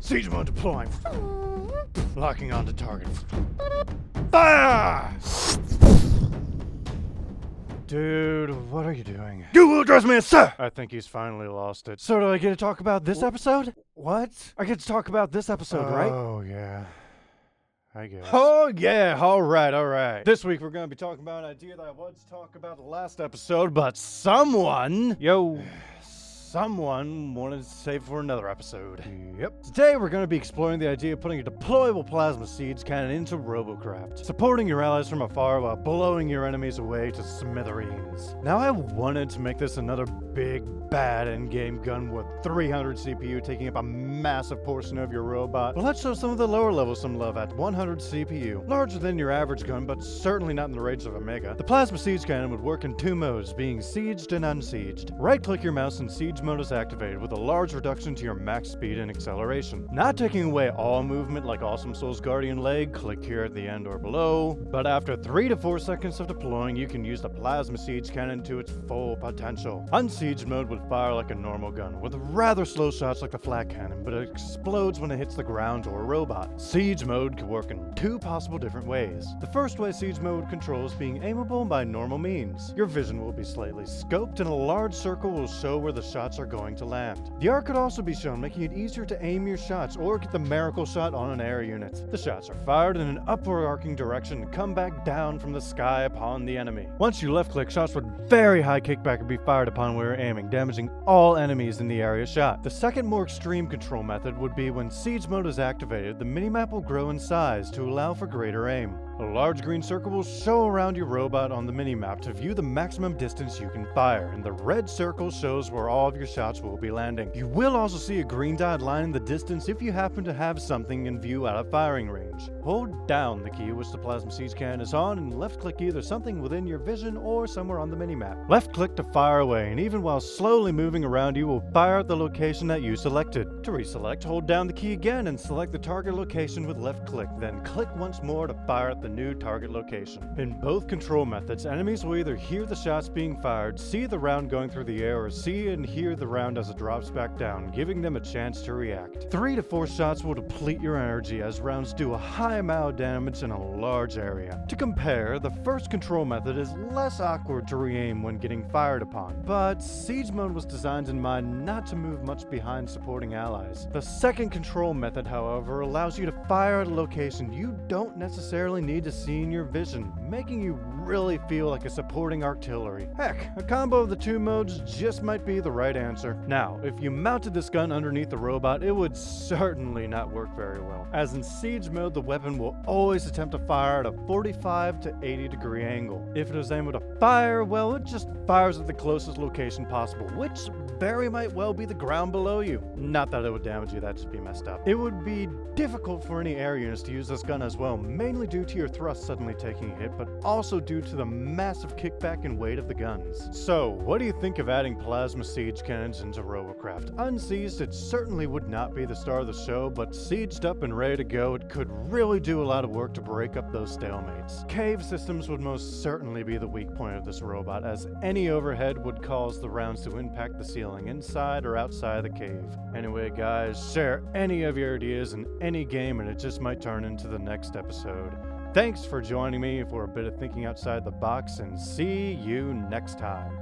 Siege mode deploying. Locking onto target. Fire! Dude, what are you doing? You will address me as sir! I think he's finally lost it. So do I get to talk about this episode? What? I get to talk about this episode, right? Oh, yeah. I guess. Oh, yeah. All right. This week we're going to be talking about an idea that I wanted to talk about the last episode, but someone wanted to save for another episode. Yep. Today we're going to be exploring the idea of putting a deployable plasma siege cannon into Robocraft, supporting your allies from afar while blowing your enemies away to smithereens. Now I wanted to make this another big, bad endgame gun with 300 CPU taking up a massive portion of your robot, but let's show some of the lower levels some love at 100 CPU. Larger than your average gun, but certainly not in the range of a mega. The plasma siege cannon would work in two modes, being sieged and unsieged. Right-click your mouse and siege mode is activated with a large reduction to your max speed and acceleration. Not taking away all movement like Awesome Soul's Guardian leg, click here at the end or below, but after 3 to 4 seconds of deploying, you can use the plasma siege cannon to its full potential. Unsieged mode would fire like a normal gun, with rather slow shots like the flat cannon, but it explodes when it hits the ground or a robot. Siege mode could work in two possible different ways. The first way siege mode controls being aimable by normal means. Your vision will be slightly scoped and a large circle will show where the shots are going to land. The arc could also be shown, making it easier to aim your shots or get the miracle shot on an air unit. The shots are fired in an upward arcing direction and come back down from the sky upon the enemy. Once you left click, shots with very high kickback would be fired upon where you're aiming, damaging all enemies in the area shot. The second more extreme control method would be when siege mode is activated, the minimap will grow in size to allow for greater aim. A large green circle will show around your robot on the minimap to view the maximum distance you can fire, and the red circle shows where all of your shots will be landing. You will also see a green dot line in the distance if you happen to have something in view out of firing range. Hold down the key which the plasma siege cannon is on and left click either something within your vision or somewhere on the minimap. Left click to fire away, and even while slowly moving around you will fire at the location that you selected. To reselect, hold down the key again and select the target location with left click, then click once more to fire at the new target location. In both control methods, enemies will either hear the shots being fired, see the round going through the air, or see and hear the round as it drops back down, giving them a chance to react. 3 to 4 shots will deplete your energy as rounds do a high amount of damage in a large area. To compare, the first control method is less awkward to re-aim when getting fired upon, but siege mode was designed in mind not to move much behind supporting allies. The second control method, however, allows you to fire at a location you don't necessarily need to see in your vision, making you really feel like a supporting artillery. Heck, a combo of the two modes just might be the right answer. Now, if you mounted this gun underneath the robot, it would certainly not work very well, as in siege mode the weapon will always attempt to fire at a 45 to 80 degree angle. If it is able to fire, well, it just fires at the closest location possible, which very might well be the ground below you. Not that it would damage you, that'd just be messed up. It would be difficult for any air units to use this gun as well, mainly due to your thrust suddenly taking a hit, but also due to the massive kickback and weight of the guns. So, what do you think of adding plasma siege cannons into Robocraft? Unsieged, it certainly would not be the star of the show, but sieged up and ready to go, it could really do a lot of work to break up those stalemates. Cave systems would most certainly be the weak point of this robot, as any overhead would cause the rounds to impact the ceiling inside or outside the cave. Anyway guys, share any of your ideas in any game and it just might turn into the next episode. Thanks for joining me for a bit of thinking outside the box, and see you next time.